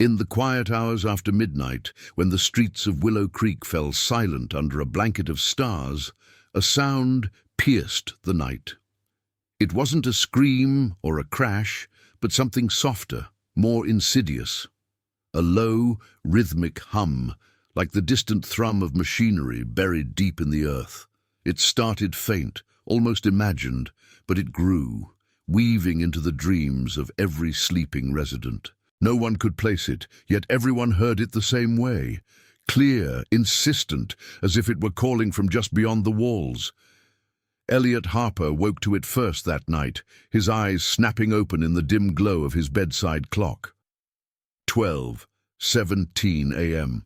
In the quiet hours after midnight, when the streets of Willow Creek fell silent under a blanket of stars, a sound pierced the night. It wasn't a scream or a crash, but something softer, more insidious. A low, rhythmic hum, like the distant thrum of machinery buried deep in the earth. It started faint, almost imagined, but it grew, weaving into the dreams of every sleeping resident. No one could place it, yet everyone heard it the same way. Clear, insistent, as if it were calling from just beyond the walls. Elliot Harper woke to it first that night, his eyes snapping open in the dim glow of his bedside clock. 12:17 a.m.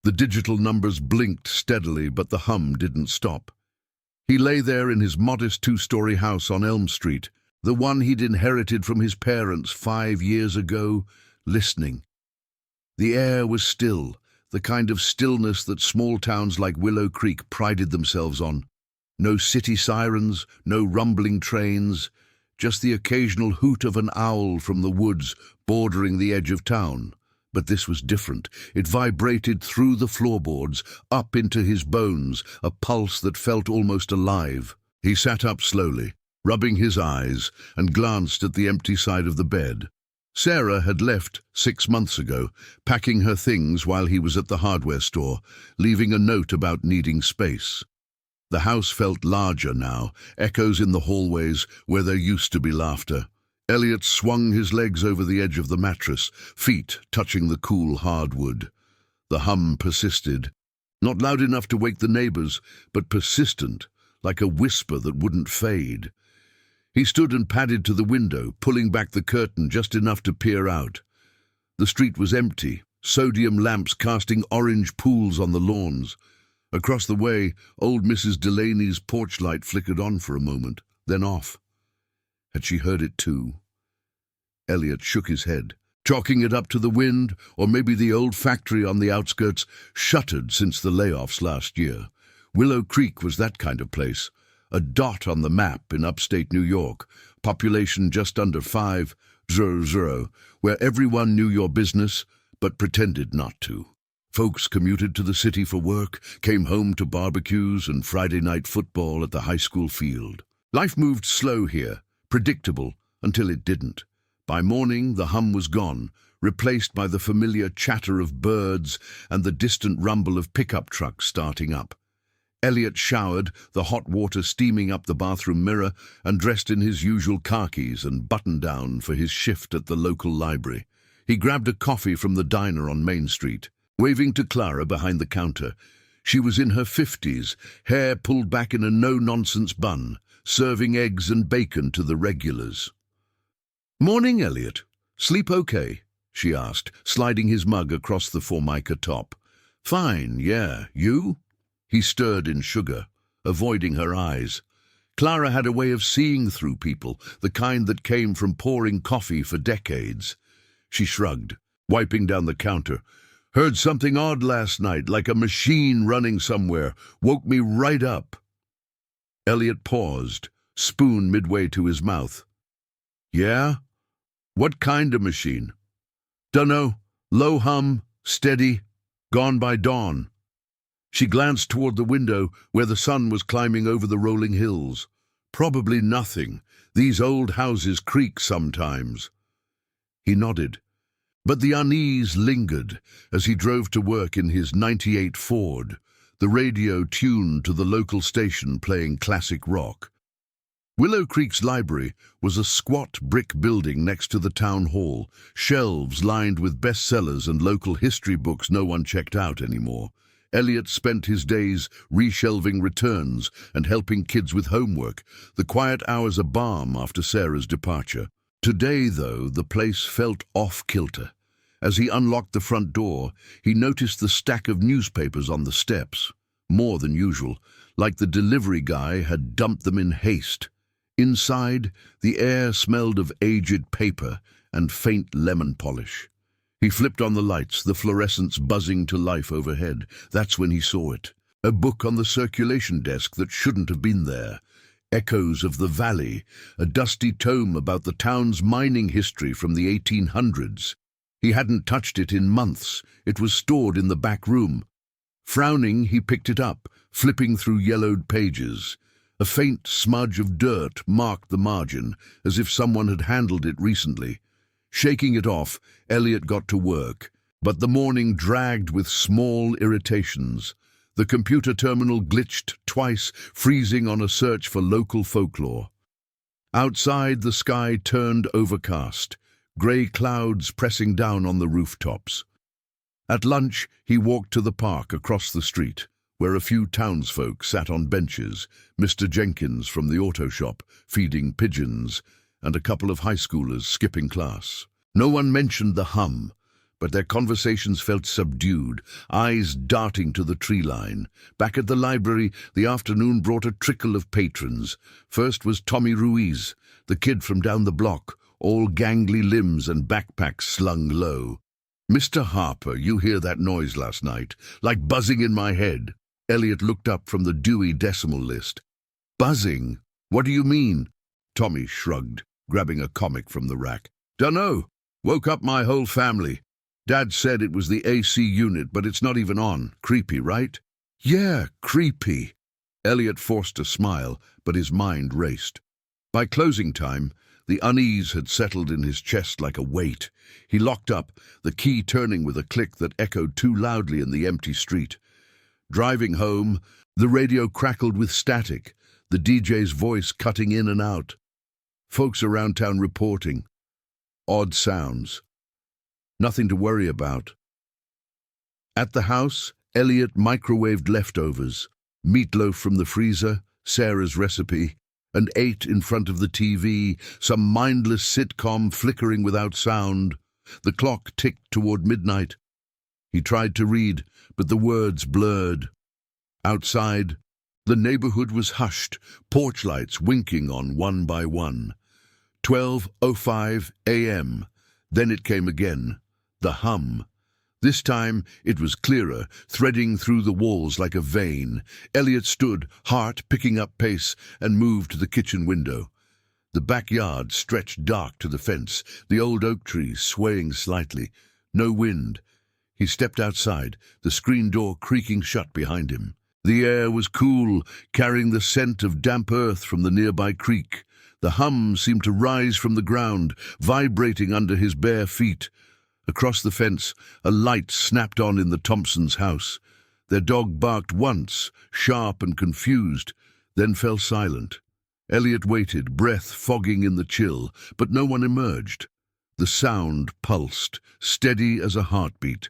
The digital numbers blinked steadily, but the hum didn't stop. He lay there in his modest two-story house on Elm Street, the one he'd inherited from his parents 5 years ago, listening. The air was still, the kind of stillness that small towns like Willow Creek prided themselves on. No city sirens, no rumbling trains, just the occasional hoot of an owl from the woods bordering the edge of town. But this was different. It vibrated through the floorboards, up into his bones, a pulse that felt almost alive. He sat up slowly, rubbing his eyes, and glanced at the empty side of the bed. Sarah had left 6 months ago, packing her things while he was at the hardware store, leaving a note about needing space. The house felt larger now, echoes in the hallways where there used to be laughter. Elliot swung his legs over the edge of the mattress, feet touching the cool hardwood. The hum persisted, not loud enough to wake the neighbors, but persistent, like a whisper that wouldn't fade. He stood and padded to the window, pulling back the curtain just enough to peer out. The street was empty, sodium lamps casting orange pools on the lawns. Across the way, old Mrs. Delaney's porch light flickered on for a moment, then off. Had she heard it too? Elliot shook his head, chalking it up to the wind, or maybe the old factory on the outskirts, shuttered since the layoffs last year. Willow Creek was that kind of place, a dot on the map in upstate New York, population just under 500, where everyone knew your business, but pretended not to. Folks commuted to the city for work, came home to barbecues and Friday night football at the high school field. Life moved slow here, predictable, until it didn't. By morning, the hum was gone, replaced by the familiar chatter of birds and the distant rumble of pickup trucks starting up. Elliot showered, the hot water steaming up the bathroom mirror, and dressed in his usual khakis and button-down for his shift at the local library. He grabbed a coffee from the diner on Main Street, waving to Clara behind the counter. She was in her 50s, hair pulled back in a no-nonsense bun, serving eggs and bacon to the regulars. "Morning, Elliot. Sleep okay?" she asked, sliding his mug across the Formica top. "Fine, yeah. You?" He stirred in sugar, avoiding her eyes. Clara had a way of seeing through people, the kind that came from pouring coffee for decades. She shrugged, wiping down the counter. "Heard something odd last night, like a machine running somewhere. Woke me right up." Elliot paused, spoon midway to his mouth. "Yeah? What kind of machine?" "Dunno. Low hum, steady, gone by dawn." She glanced toward the window where the sun was climbing over the rolling hills. "Probably nothing. These old houses creak sometimes." He nodded, but the unease lingered as he drove to work in his '98 Ford, the radio tuned to the local station playing classic rock. Willow Creek's library was a squat brick building next to the town hall, shelves lined with bestsellers and local history books no one checked out anymore. Elliot spent his days reshelving returns and helping kids with homework, the quiet hours a balm after Sarah's departure. Today, though, the place felt off-kilter. As he unlocked the front door, he noticed the stack of newspapers on the steps, more than usual, like the delivery guy had dumped them in haste. Inside, the air smelled of aged paper and faint lemon polish. He flipped on the lights, the fluorescents buzzing to life overhead. That's when he saw it. A book on the circulation desk that shouldn't have been there. Echoes of the Valley, a dusty tome about the town's mining history from the 1800s. He hadn't touched it in months. It was stored in the back room. Frowning, he picked it up, flipping through yellowed pages. A faint smudge of dirt marked the margin, as if someone had handled it recently. Shaking it off, Elliot got to work, but the morning dragged with small irritations. The computer terminal glitched twice, freezing on a search for local folklore. Outside, the sky turned overcast, grey clouds pressing down on the rooftops. At lunch, he walked to the park across the street, where a few townsfolk sat on benches, Mr. Jenkins from the auto shop feeding pigeons, and a couple of high schoolers skipping class. No one mentioned the hum, but their conversations felt subdued, eyes darting to the tree line. Back at the library, the afternoon brought a trickle of patrons. First was Tommy Ruiz, the kid from down the block, all gangly limbs and backpacks slung low. "Mr. Harper, you hear that noise last night? Like buzzing in my head." Elliot looked up from the Dewey Decimal List. "Buzzing? What do you mean?" Tommy shrugged, grabbing a comic from the rack. "Dunno. Woke up my whole family. Dad said it was the AC unit, but it's not even on. Creepy, right?" "Yeah, creepy." Elliot forced a smile, but his mind raced. By closing time, the unease had settled in his chest like a weight. He locked up, the key turning with a click that echoed too loudly in the empty street. Driving home, the radio crackled with static, the DJ's voice cutting in and out. Folks around town reporting. Odd sounds. Nothing to worry about. At the house, Elliot microwaved leftovers, meatloaf from the freezer, Sarah's recipe, and ate in front of the TV, some mindless sitcom flickering without sound. The clock ticked toward midnight. He tried to read, but the words blurred. Outside, the neighborhood was hushed, porch lights winking on one by one. 12:05 a.m. Then it came again. The hum. This time it was clearer, threading through the walls like a vein. Elliot stood, heart picking up pace, and moved to the kitchen window. The backyard stretched dark to the fence, the old oak trees swaying slightly. No wind. He stepped outside, the screen door creaking shut behind him. The air was cool, carrying the scent of damp earth from the nearby creek. The hum seemed to rise from the ground, vibrating under his bare feet. Across the fence, a light snapped on in the Thompsons' house. Their dog barked once, sharp and confused, then fell silent. Elliot waited, breath fogging in the chill, but no one emerged. The sound pulsed, steady as a heartbeat,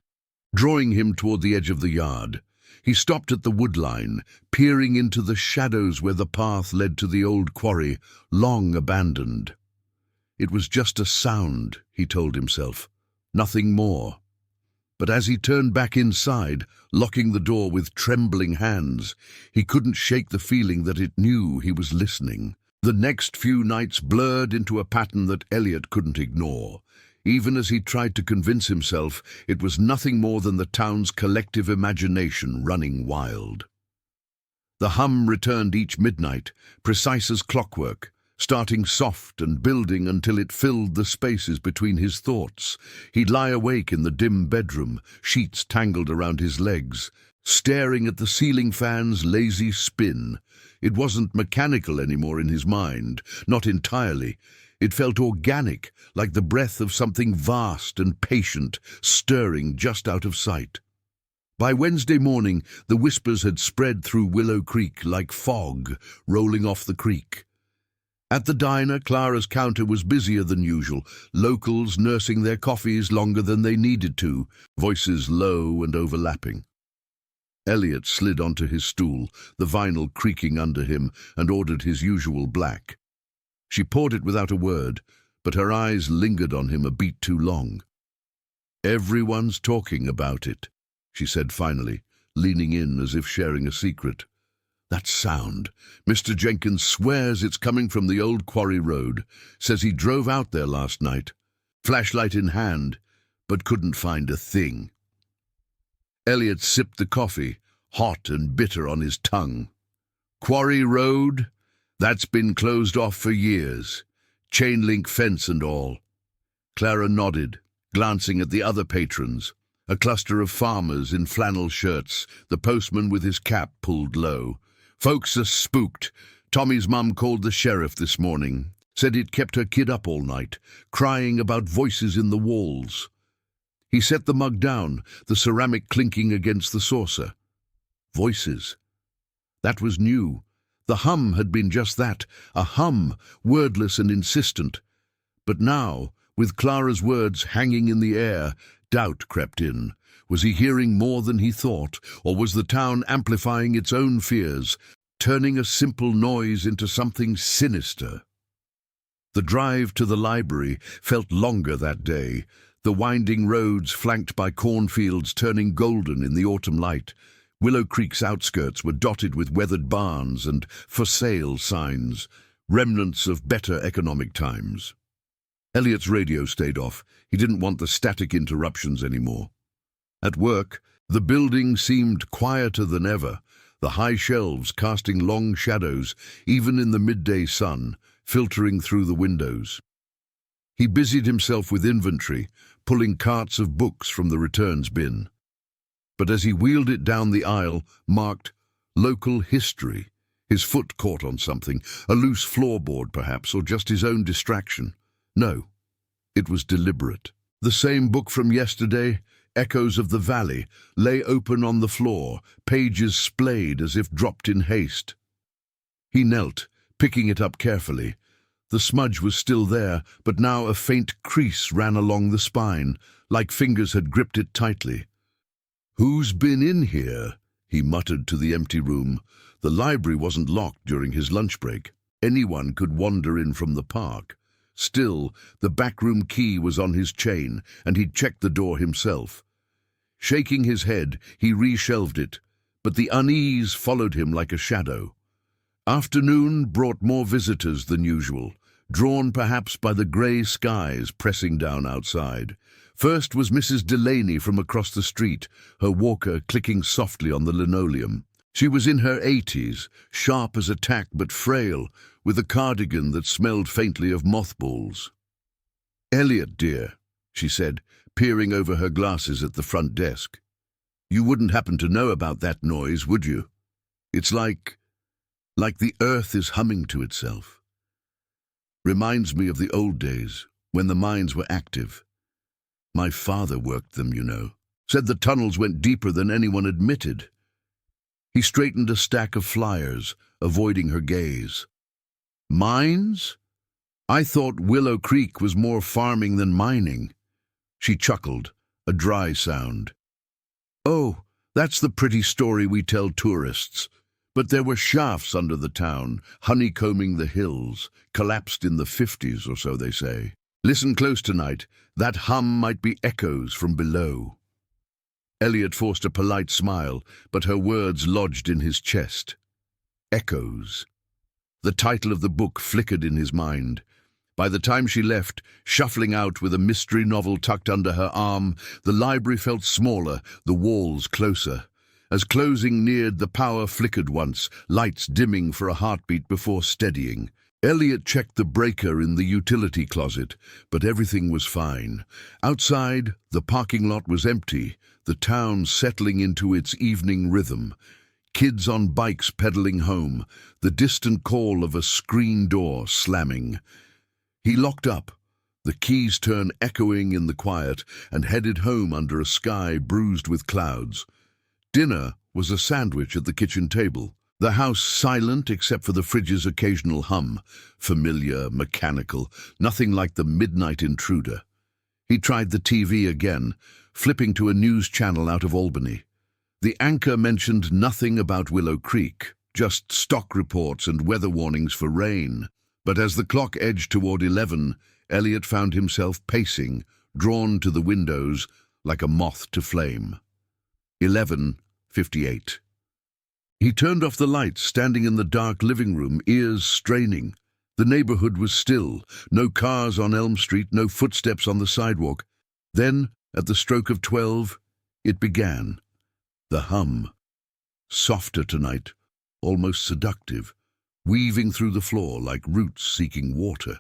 drawing him toward the edge of the yard. He stopped at the wood line, peering into the shadows where the path led to the old quarry, long abandoned. It was just a sound, he told himself. Nothing more. But as he turned back inside, locking the door with trembling hands, he couldn't shake the feeling that it knew he was listening. The next few nights blurred into a pattern that Elliot couldn't ignore. Even as he tried to convince himself, it was nothing more than the town's collective imagination running wild. The hum returned each midnight, precise as clockwork, starting soft and building until it filled the spaces between his thoughts. He'd lie awake in the dim bedroom, sheets tangled around his legs, staring at the ceiling fan's lazy spin. It wasn't mechanical anymore in his mind, not entirely. It felt organic, like the breath of something vast and patient, stirring just out of sight. By Wednesday morning, the whispers had spread through Willow Creek like fog rolling off the creek. At the diner, Clara's counter was busier than usual, locals nursing their coffees longer than they needed to, voices low and overlapping. Elliot slid onto his stool, the vinyl creaking under him, and ordered his usual black. She poured it without a word, but her eyes lingered on him a beat too long. "Everyone's talking about it," she said finally, leaning in as if sharing a secret. "That sound. Mr. Jenkins swears it's coming from the old quarry road. Says he drove out there last night, flashlight in hand, but couldn't find a thing." Elliot sipped the coffee, hot and bitter on his tongue. "Quarry Road? That's been closed off for years. Chain link fence and all." Clara nodded. glancing at the other patrons. A cluster of farmers in flannel shirts, the postman with his cap pulled low. Folks are spooked. Tommy's mum called the sheriff this morning. Said he'd kept her kid up all night, crying about voices in the walls. He set the mug down, the ceramic clinking against the saucer. Voices. That was new. The hum had been just that, a hum, wordless and insistent. But now, with Clara's words hanging in the air, doubt crept in. Was he hearing more than he thought, or was the town amplifying its own fears, turning a simple noise into something sinister? The drive to the library felt longer that day, the winding roads flanked by cornfields turning golden in the autumn light. Willow Creek's outskirts were dotted with weathered barns and for sale signs, remnants of better economic times. Elliot's radio stayed off. He didn't want the static interruptions anymore. At work, the building seemed quieter than ever, the high shelves casting long shadows, even in the midday sun, filtering through the windows. He busied himself with inventory, pulling carts of books from the returns bin. But as he wheeled it down the aisle, marked local history, his foot caught on something, a loose floorboard perhaps, or just his own distraction. No, it was deliberate. The same book from yesterday, Echoes of the Valley, lay open on the floor, pages splayed as if dropped in haste. He knelt, picking it up carefully. The smudge was still there, but now a faint crease ran along the spine, like fingers had gripped it tightly. "Who's been in here?" he muttered to the empty room. The library wasn't locked during his lunch break. Anyone could wander in from the park. Still, the backroom key was on his chain, and he'd checked the door himself. Shaking his head, he reshelved it, but the unease followed him like a shadow. Afternoon brought more visitors than usual, drawn perhaps by the grey skies pressing down outside. First was Mrs. Delaney from across the street, her walker clicking softly on the linoleum. She was in her 80s, sharp as a tack but frail, with a cardigan that smelled faintly of mothballs. "Elliot, dear," she said, peering over her glasses at the front desk. "You wouldn't happen to know about that noise, would you? It's like the earth is humming to itself. Reminds me of the old days, when the mines were active. My father worked them, you know. Said the tunnels went deeper than anyone admitted." He straightened a stack of flyers, avoiding her gaze. "Mines? I thought Willow Creek was more farming than mining." She chuckled, a dry sound. "Oh, that's the pretty story we tell tourists. But there were shafts under the town, honeycombing the hills, collapsed in the 50s or so, they say. Listen close tonight. That hum might be echoes from below." Elliot forced a polite smile, but her words lodged in his chest. Echoes. The title of the book flickered in his mind. By the time she left, shuffling out with a mystery novel tucked under her arm, the library felt smaller, the walls closer. As closing neared, the power flickered once, lights dimming for a heartbeat before steadying. Elliot checked the breaker in the utility closet, but everything was fine. Outside, the parking lot was empty, the town settling into its evening rhythm. Kids on bikes pedaling home, the distant call of a screen door slamming. He locked up, the key's turn echoing in the quiet, and headed home under a sky bruised with clouds. Dinner was a sandwich at the kitchen table. The house silent except for the fridge's occasional hum, familiar, mechanical, nothing like the midnight intruder. He tried the TV again, flipping to a news channel out of Albany. The anchor mentioned nothing about Willow Creek, just stock reports and weather warnings for rain. But as the clock edged toward 11, Elliot found himself pacing, drawn to the windows like a moth to flame. 11:58. He turned off the lights, standing in the dark living room, ears straining. The neighborhood was still, no cars on Elm Street, no footsteps on the sidewalk. Then, at the stroke of 12, it began. The hum. Softer tonight, almost seductive, weaving through the floor like roots seeking water.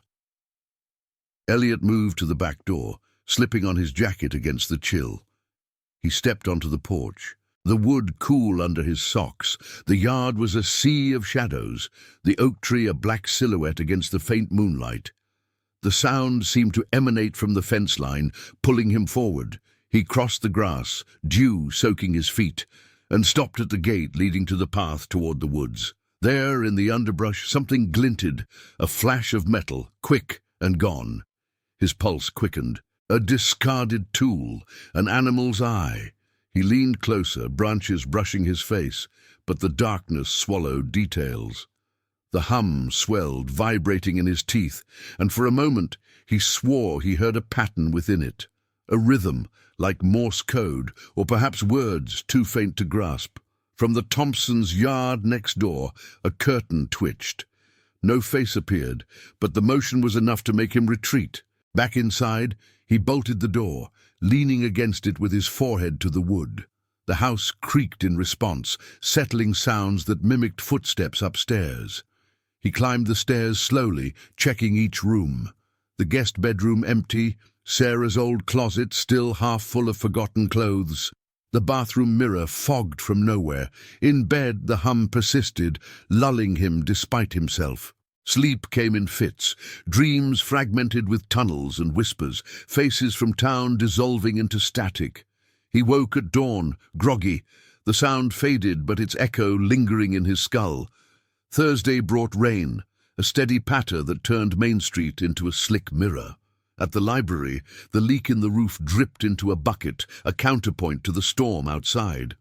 Elliot moved to the back door, slipping on his jacket against the chill. He stepped onto the porch, the wood cool under his socks. The yard was a sea of shadows, the oak tree a black silhouette against the faint moonlight. The sound seemed to emanate from the fence line, pulling him forward. He crossed the grass, dew soaking his feet, and stopped at the gate leading to the path toward the woods. There, in the underbrush, something glinted, a flash of metal, quick and gone. His pulse quickened. A discarded tool, an animal's eye. He leaned closer, branches brushing his face, but the darkness swallowed details. The hum swelled, vibrating in his teeth, and for a moment he swore he heard a pattern within it, a rhythm, like Morse code, or perhaps words too faint to grasp. From the Thompsons' yard next door, a curtain twitched. No face appeared, but the motion was enough to make him retreat. Back inside, he bolted the door, leaning against it with his forehead to the wood. The house creaked in response, settling sounds that mimicked footsteps upstairs. He climbed the stairs slowly, checking each room. The guest bedroom empty, Sarah's old closet still half full of forgotten clothes. The bathroom mirror fogged from nowhere. In bed, the hum persisted, lulling him despite himself. Sleep came in fits, dreams fragmented with tunnels and whispers, faces from town dissolving into static. He woke at dawn, groggy. The sound faded, but its echo lingering in his skull. Thursday brought rain, a steady patter that turned Main Street into a slick mirror. At the library, the leak in the roof dripped into a bucket, a counterpoint to the storm outside.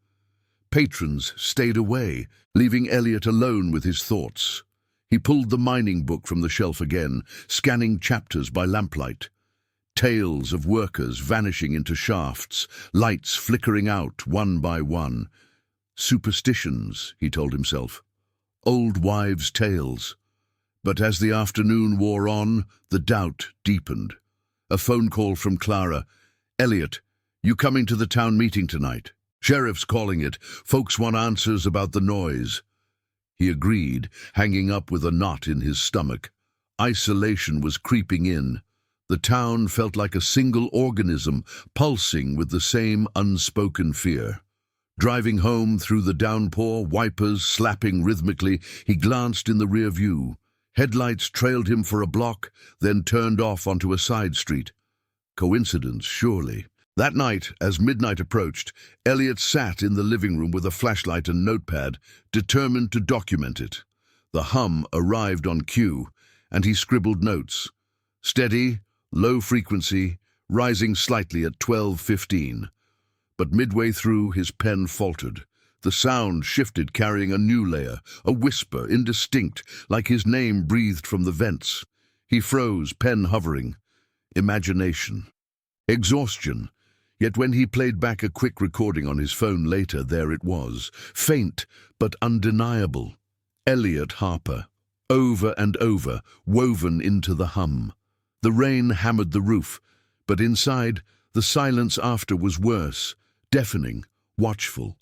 Patrons stayed away, leaving Elliot alone with his thoughts. He pulled the mining book from the shelf again, scanning chapters by lamplight. Tales of workers vanishing into shafts, lights flickering out one by one. Superstitions, he told himself. Old wives' tales. But as the afternoon wore on, the doubt deepened. A phone call from Clara. "Elliot, you coming to the town meeting tonight? Sheriff's calling it. Folks want answers about the noise." He agreed, hanging up with a knot in his stomach. Isolation was creeping in. The town felt like a single organism, pulsing with the same unspoken fear. Driving home through the downpour, wipers slapping rhythmically, he glanced in the rear view. Headlights trailed him for a block, then turned off onto a side street. Coincidence, surely. That night, as midnight approached, Elliot sat in the living room with a flashlight and notepad, determined to document it. The hum arrived on cue, and he scribbled notes. Steady, low frequency, rising slightly at 12:15. But midway through, his pen faltered. The sound shifted, carrying a new layer, a whisper, indistinct, like his name breathed from the vents. He froze, pen hovering. Imagination. Exhaustion. Yet when he played back a quick recording on his phone later, there it was, faint but undeniable. Elliot Harper, over and over, woven into the hum. The rain hammered the roof, but inside, the silence after was worse, deafening, watchful.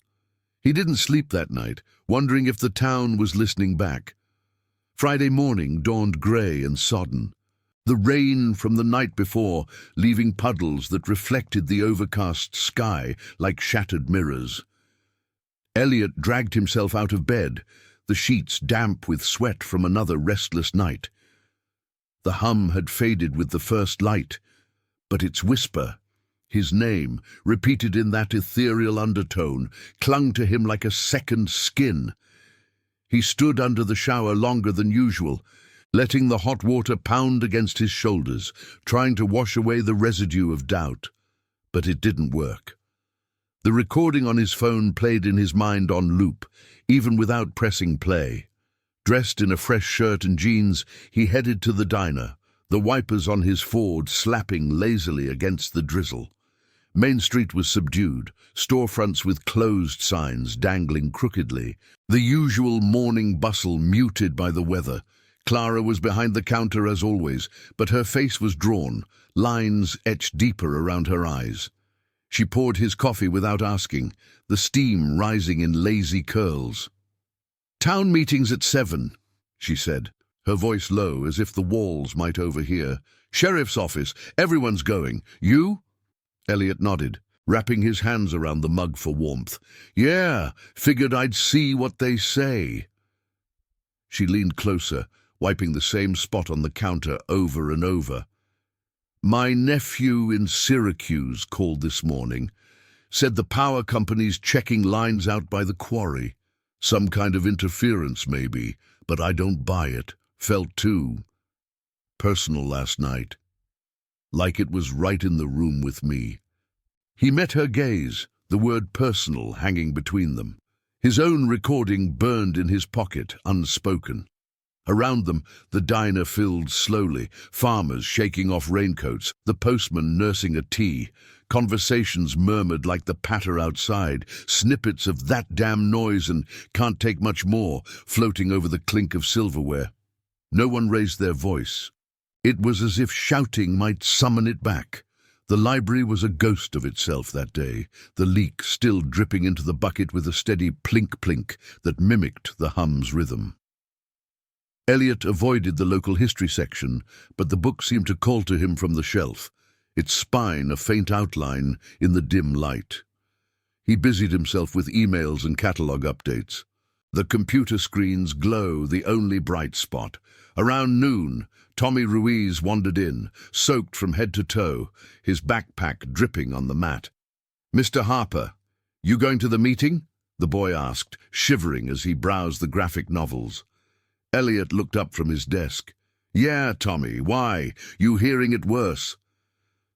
He didn't sleep that night, wondering if the town was listening back. Friday morning dawned grey and sodden. The rain from the night before, leaving puddles that reflected the overcast sky like shattered mirrors. Elliot dragged himself out of bed, the sheets damp with sweat from another restless night. The hum had faded with the first light, but its whisper, his name, repeated in that ethereal undertone, clung to him like a second skin. He stood under the shower longer than usual, letting the hot water pound against his shoulders, trying to wash away the residue of doubt. But it didn't work. The recording on his phone played in his mind on loop, even without pressing play. Dressed in a fresh shirt and jeans, he headed to the diner, the wipers on his Ford slapping lazily against the drizzle. Main Street was subdued, storefronts with closed signs dangling crookedly, the usual morning bustle muted by the weather. Clara was behind the counter as always, but her face was drawn, lines etched deeper around her eyes. She poured his coffee without asking, the steam rising in lazy curls. "Town meeting's at 7, she said, her voice low as if the walls might overhear. Sheriff's office. Everyone's going. You? Elliot nodded, wrapping his hands around the mug for warmth. Yeah, figured I'd see what they say. She leaned closer, wiping the same spot on the counter over and over. My nephew in Syracuse called this morning. Said the power company's checking lines out by the quarry. Some kind of interference, maybe, but I don't buy it. Felt too personal last night. Like it was right in the room with me. He met her gaze, the word personal hanging between them. His own recording burned in his pocket, unspoken. Around them, the diner filled slowly, farmers shaking off raincoats, the postman nursing a tea. Conversations murmured like the patter outside, snippets of that damn noise and can't take much more, floating over the clink of silverware. No one raised their voice. It was as if shouting might summon it back. The library was a ghost of itself that day, the leak still dripping into the bucket with a steady plink-plink that mimicked the hum's rhythm. Elliot avoided the local history section, but the book seemed to call to him from the shelf, its spine a faint outline in the dim light. He busied himself with emails and catalog updates. The computer screen's glow, the only bright spot. Around noon, Tommy Ruiz wandered in, soaked from head to toe, his backpack dripping on the mat. Mr. Harper, you going to the meeting? The boy asked, shivering as he browsed the graphic novels. Elliot looked up from his desk. Yeah, Tommy, why? You hearing it worse?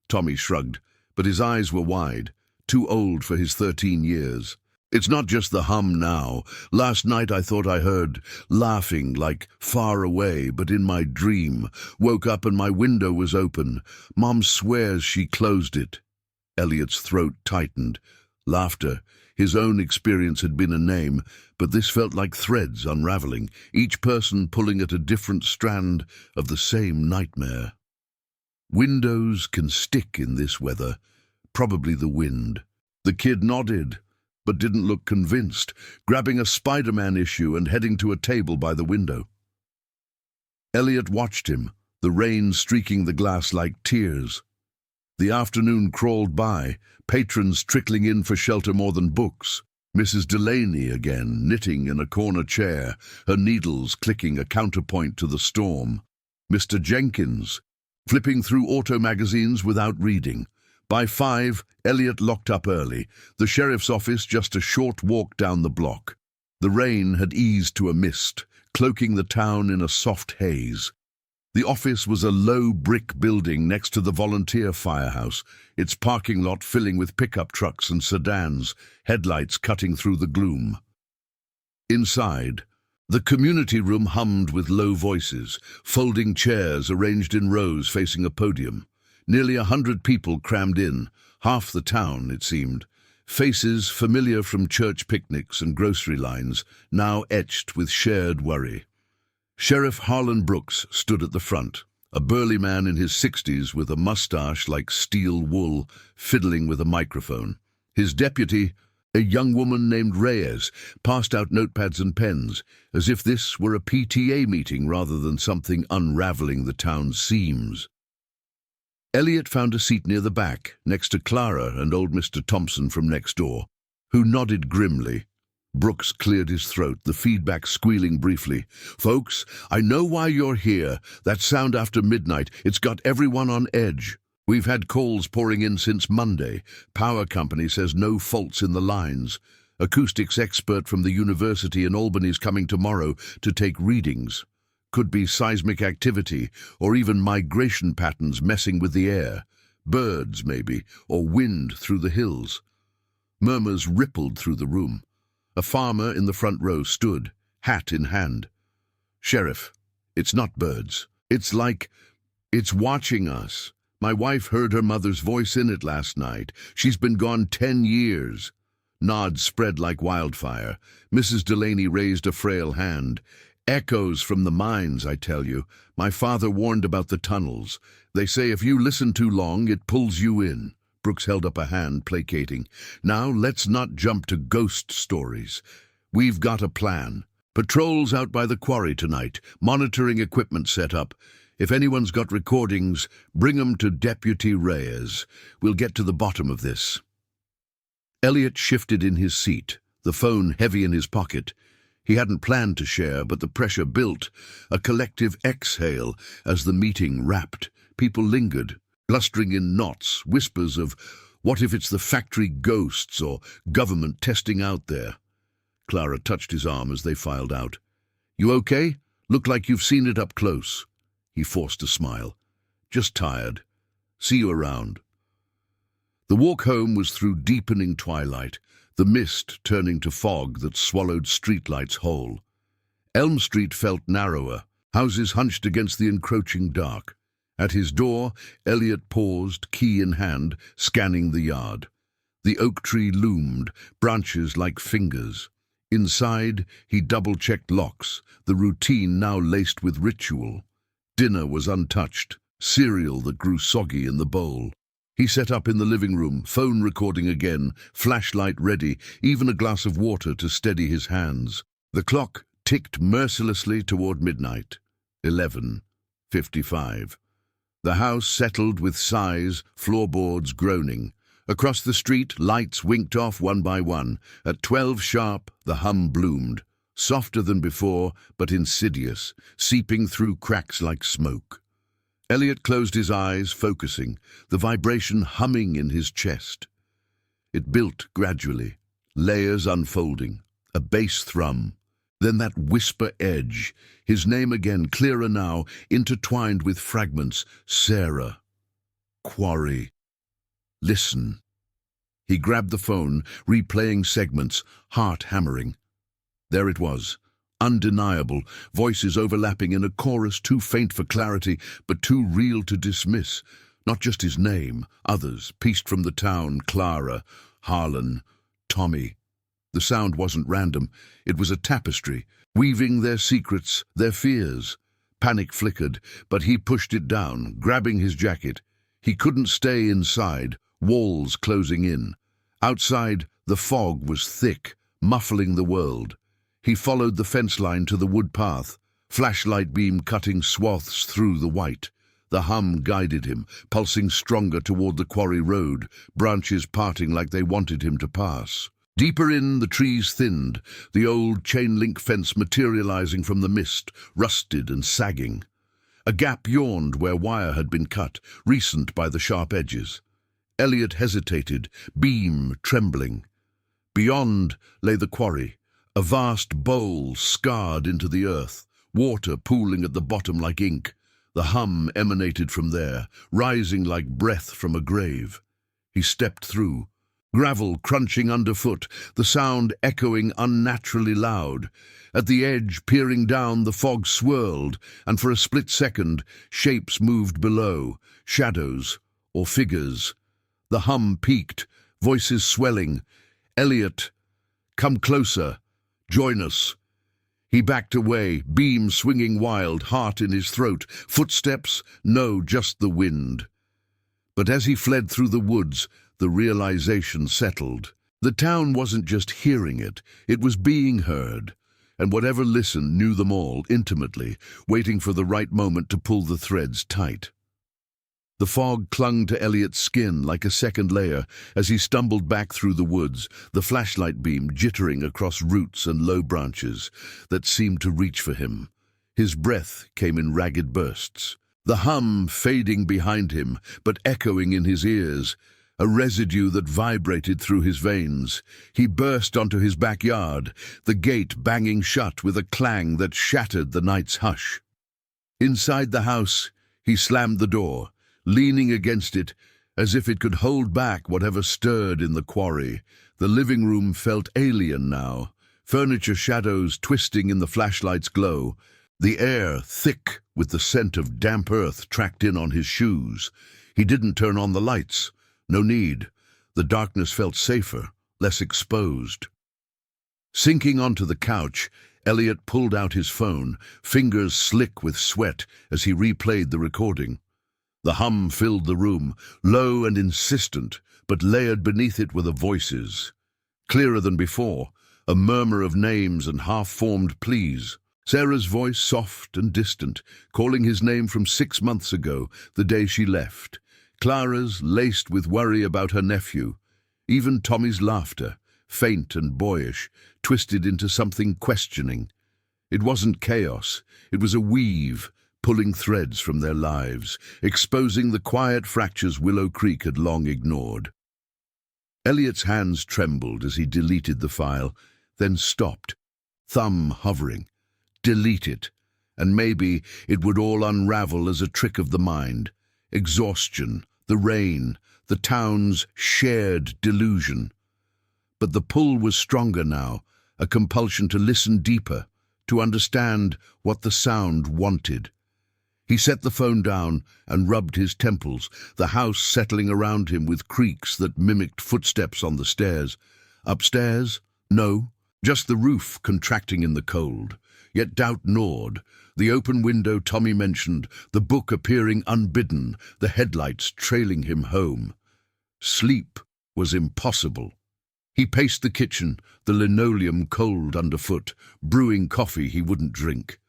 Tommy shrugged, but his eyes were wide, too old for his 13 years. It's not just the hum now. Last night I thought I heard laughing like far away, but in my dream. Woke up and my window was open. Mom swears she closed it. Elliot's throat tightened. Laughter. His own experience had been a name, but this felt like threads unraveling, each person pulling at a different strand of the same nightmare. Windows can stick in this weather. Probably the wind. The kid nodded, but didn't look convinced, grabbing a Spider-Man issue and heading to a table by the window. Elliot watched him, the rain streaking the glass like tears. The afternoon crawled by, patrons trickling in for shelter more than books. Mrs. Delaney again, knitting in a corner chair, her needles clicking a counterpoint to the storm. Mr. Jenkins, flipping through auto magazines without reading. By 5, Elliot locked up early, the sheriff's office just a short walk down the block. The rain had eased to a mist, cloaking the town in a soft haze. The office was a low brick building next to the volunteer firehouse, its parking lot filling with pickup trucks and sedans, headlights cutting through the gloom. Inside, the community room hummed with low voices, folding chairs arranged in rows facing a podium. Nearly 100 people crammed in, half the town, it seemed. Faces familiar from church picnics and grocery lines, now etched with shared worry. Sheriff Harlan Brooks stood at the front, a burly man in his 60s with a mustache like steel wool, fiddling with a microphone. His deputy, a young woman named Reyes, passed out notepads and pens, as if this were a PTA meeting rather than something unraveling the town's seams. Elliot found a seat near the back, next to Clara and old Mr. Thompson from next door, who nodded grimly. Brooks cleared his throat, the feedback squealing briefly. Folks, I know why you're here. That sound after midnight, it's got everyone on edge. We've had calls pouring in since Monday. Power company says no faults in the lines. Acoustics expert from the university in Albany's coming tomorrow to take readings. Could be seismic activity, or even migration patterns messing with the air. Birds, maybe, or wind through the hills. Murmurs rippled through the room. A farmer in the front row stood, hat in hand. Sheriff, it's not birds. It's like, it's watching us. My wife heard her mother's voice in it last night. She's been gone 10 years. Nods spread like wildfire. Mrs. Delaney raised a frail hand. Echoes from the mines, I tell you. My father warned about the tunnels. They say if you listen too long, it pulls you in. Brooks held up a hand, placating. Now let's not jump to ghost stories. We've got a plan. Patrols out by the quarry tonight, monitoring equipment set up. If anyone's got recordings, bring 'em to Deputy Reyes. We'll get to the bottom of this." Elliot shifted in his seat, the phone heavy in his pocket. He hadn't planned to share, but the pressure built, a collective exhale as the meeting wrapped. People lingered, clustering in knots, whispers of, "What if it's the factory ghosts or government testing out there?" Clara touched his arm as they filed out. "You okay? Look like you've seen it up close." He forced a smile. "Just tired. See you around." The walk home was through deepening twilight, the mist turning to fog that swallowed streetlights whole. Elm Street felt narrower, houses hunched against the encroaching dark. At his door, Elliot paused, key in hand, scanning the yard. The oak tree loomed, branches like fingers. Inside, he double-checked locks, the routine now laced with ritual. Dinner was untouched, cereal that grew soggy in the bowl. He set up in the living room, phone recording again, flashlight ready, even a glass of water to steady his hands. The clock ticked mercilessly toward midnight. 11:55. The house settled with sighs, floorboards groaning. Across the street, lights winked off one by one. At 12 sharp, the hum bloomed, softer than before, but insidious, seeping through cracks like smoke. Elliot closed his eyes, focusing, the vibration humming in his chest. It built gradually, layers unfolding, a bass thrum, then that whisper edge, his name again, clearer now, intertwined with fragments. Sarah. Quarry. Listen. He grabbed the phone, replaying segments, heart hammering. There it was, undeniable, voices overlapping in a chorus too faint for clarity, but too real to dismiss. Not just his name, others, pieced from the town, Clara, Harlan, Tommy. The sound wasn't random, it was a tapestry, weaving their secrets, their fears. Panic flickered, but he pushed it down, grabbing his jacket. He couldn't stay inside, walls closing in. Outside, the fog was thick, muffling the world. He followed the fence line to the wood path, flashlight beam cutting swaths through the white. The hum guided him, pulsing stronger toward the quarry road, branches parting like they wanted him to pass. Deeper in, the trees thinned, the old chain-link fence materializing from the mist, rusted and sagging. A gap yawned where wire had been cut, recent by the sharp edges. Elliot hesitated, beam trembling. Beyond lay the quarry, a vast bowl scarred into the earth, water pooling at the bottom like ink. The hum emanated from there, rising like breath from a grave. He stepped through, gravel crunching underfoot, the sound echoing unnaturally loud. At the edge, peering down, the fog swirled, and for a split second, shapes moved below, shadows or figures. The hum peaked, voices swelling. "Elliot, come closer. Join us." He backed away, beam swinging wild, heart in his throat. Footsteps? No, just the wind. But as he fled through the woods, the realization settled. The town wasn't just hearing it, it was being heard. And whatever listened knew them all, intimately, waiting for the right moment to pull the threads tight. The fog clung to Elliot's skin like a second layer as he stumbled back through the woods, the flashlight beam jittering across roots and low branches that seemed to reach for him. His breath came in ragged bursts, the hum fading behind him, but echoing in his ears, a residue that vibrated through his veins. He burst onto his backyard, the gate banging shut with a clang that shattered the night's hush. Inside the house, he slammed the door, leaning against it as if it could hold back whatever stirred in the quarry. The living room felt alien now, furniture shadows twisting in the flashlight's glow, the air thick with the scent of damp earth tracked in on his shoes. He didn't turn on the lights. No need. The darkness felt safer, less exposed. Sinking onto the couch, Elliot pulled out his phone, fingers slick with sweat as he replayed the recording. The hum filled the room, low and insistent, but layered beneath it were the voices. Clearer than before, a murmur of names and half-formed pleas. Sarah's voice soft and distant, calling his name from 6 months ago, the day she left. Clara's, laced with worry about her nephew. Even Tommy's laughter, faint and boyish, twisted into something questioning. It wasn't chaos, it was a weave, pulling threads from their lives, exposing the quiet fractures Willow Creek had long ignored. Elliot's hands trembled as he deleted the file, then stopped, thumb hovering. Delete it, and maybe it would all unravel as a trick of the mind. Exhaustion, the rain, the town's shared delusion. But the pull was stronger now, a compulsion to listen deeper, to understand what the sound wanted. He set the phone down and rubbed his temples, the house settling around him with creaks that mimicked footsteps on the stairs. Upstairs? No, just the roof contracting in the cold. Yet doubt gnawed. The open window Tommy mentioned, the book appearing unbidden, the headlights trailing him home. Sleep was impossible. He paced the kitchen, the linoleum cold underfoot, brewing coffee he wouldn't drink.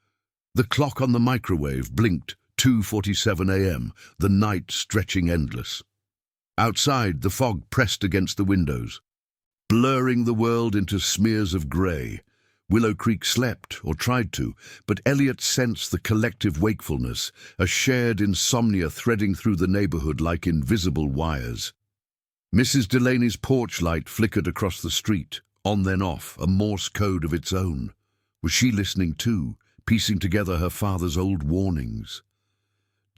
The clock on the microwave blinked, 2:47 a.m., the night stretching endless. Outside, the fog pressed against the windows, blurring the world into smears of grey. Willow Creek slept, or tried to, but Elliot sensed the collective wakefulness, a shared insomnia threading through the neighborhood like invisible wires. Mrs. Delaney's porch light flickered across the street, on then off, a Morse code of its own. Was she listening too, piecing together her father's old warnings?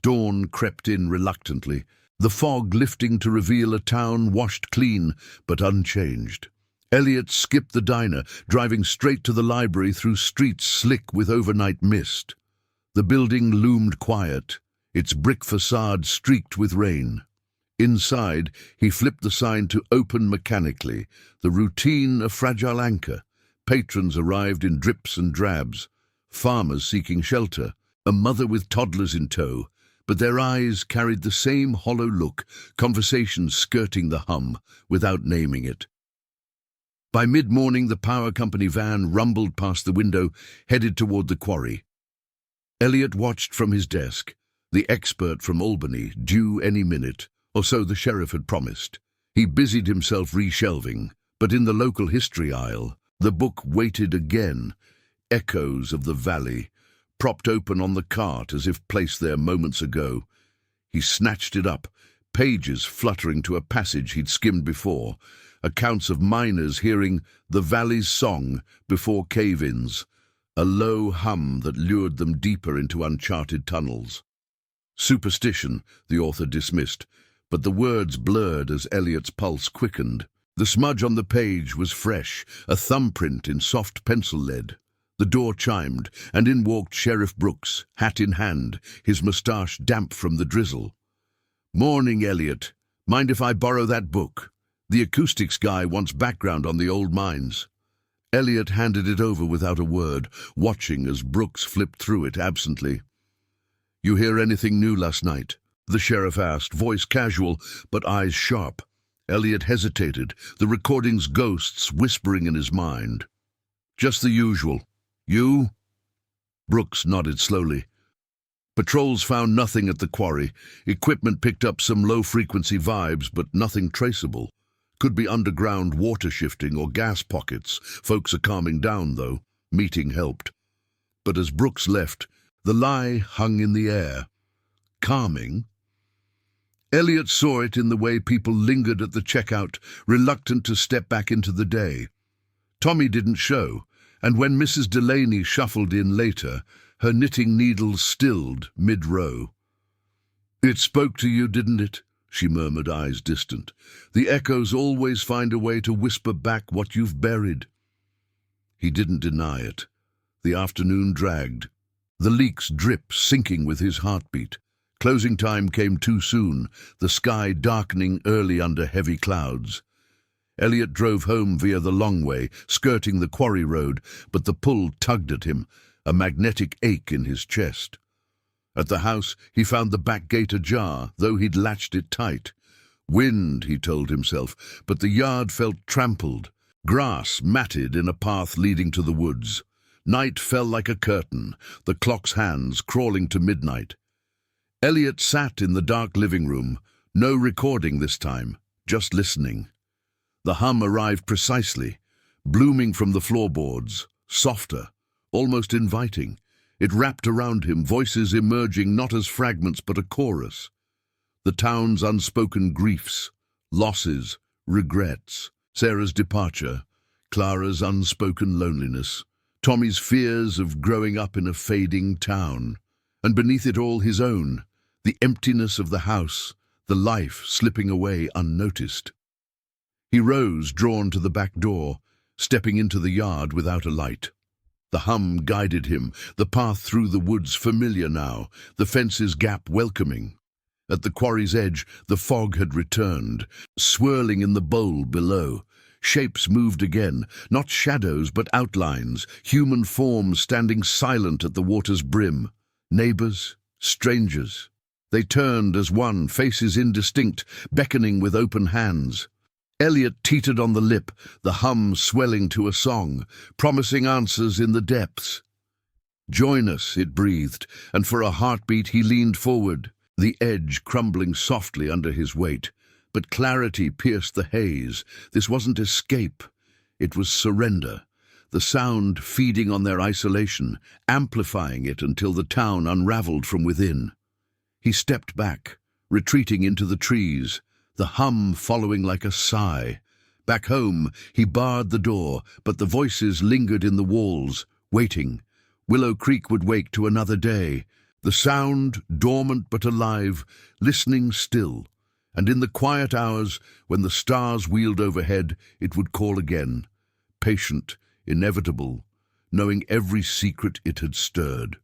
Dawn crept in reluctantly, the fog lifting to reveal a town washed clean but unchanged. Elliot skipped the diner, driving straight to the library through streets slick with overnight mist. The building loomed quiet, its brick facade streaked with rain. Inside, he flipped the sign to open mechanically, the routine a fragile anchor. Patrons arrived in drips and drabs, farmers seeking shelter, a mother with toddlers in tow, but their eyes carried the same hollow look, conversations skirting the hum, without naming it. By mid-morning, the power company van rumbled past the window, headed toward the quarry. Elliot watched from his desk, the expert from Albany, due any minute, or so the sheriff had promised. He busied himself reshelving, but in the local history aisle, the book waited again, echoes of the valley, propped open on the cart as if placed there moments ago. He snatched it up, pages fluttering to a passage he'd skimmed before, accounts of miners hearing the valley's song before cave-ins, a low hum that lured them deeper into uncharted tunnels. Superstition, the author dismissed, but the words blurred as Elliot's pulse quickened. The smudge on the page was fresh, a thumbprint in soft pencil lead. The door chimed, and in walked Sheriff Brooks, hat in hand, his moustache damp from the drizzle. "Morning, Elliot. Mind if I borrow that book? The acoustics guy wants background on the old mines." Elliot handed it over without a word, watching as Brooks flipped through it absently. "You hear anything new last night?" the sheriff asked, voice casual, but eyes sharp. Elliot hesitated, the recording's ghosts whispering in his mind. "Just the usual. You?" Brooks nodded slowly. "Patrols found nothing at the quarry. Equipment picked up some low-frequency vibes, but nothing traceable. Could be underground water shifting or gas pockets. Folks are calming down, though. Meeting helped." But as Brooks left, the lie hung in the air. Calming? Elliot saw it in the way people lingered at the checkout, reluctant to step back into the day. Tommy didn't show, and when Mrs. Delaney shuffled in later, her knitting needles stilled mid-row. "It spoke to you, didn't it?" she murmured, eyes distant. "The echoes always find a way to whisper back what you've buried." He didn't deny it. The afternoon dragged. The leaks dripped, sinking with his heartbeat. Closing time came too soon, the sky darkening early under heavy clouds. Elliot drove home via the long way, skirting the quarry road, but the pull tugged at him, a magnetic ache in his chest. At the house, he found the back gate ajar, though he'd latched it tight. Wind, he told himself, but the yard felt trampled, grass matted in a path leading to the woods. Night fell like a curtain, the clock's hands crawling to midnight. Elliot sat in the dark living room, no recording this time, just listening. The hum arrived precisely, blooming from the floorboards, softer, almost inviting. It wrapped around him, voices emerging not as fragments but a chorus. The town's unspoken griefs, losses, regrets, Sarah's departure, Clara's unspoken loneliness, Tommy's fears of growing up in a fading town, and beneath it all his own, the emptiness of the house, the life slipping away unnoticed. He rose, drawn to the back door, stepping into the yard without a light. The hum guided him, the path through the woods familiar now, the fence's gap welcoming. At the quarry's edge, the fog had returned, swirling in the bowl below. Shapes moved again, not shadows but outlines, human forms standing silent at the water's brim. Neighbors, strangers. They turned as one, faces indistinct, beckoning with open hands. Elliot teetered on the lip, the hum swelling to a song, promising answers in the depths. "Join us," it breathed, and for a heartbeat he leaned forward, the edge crumbling softly under his weight. But clarity pierced the haze. This wasn't escape. It was surrender, the sound feeding on their isolation, amplifying it until the town unraveled from within. He stepped back, retreating into the trees, the hum following like a sigh. Back home, he barred the door, but the voices lingered in the walls, waiting. Willow Creek would wake to another day, the sound dormant but alive, listening still. And in the quiet hours, when the stars wheeled overhead, it would call again, patient, inevitable, knowing every secret it had stirred.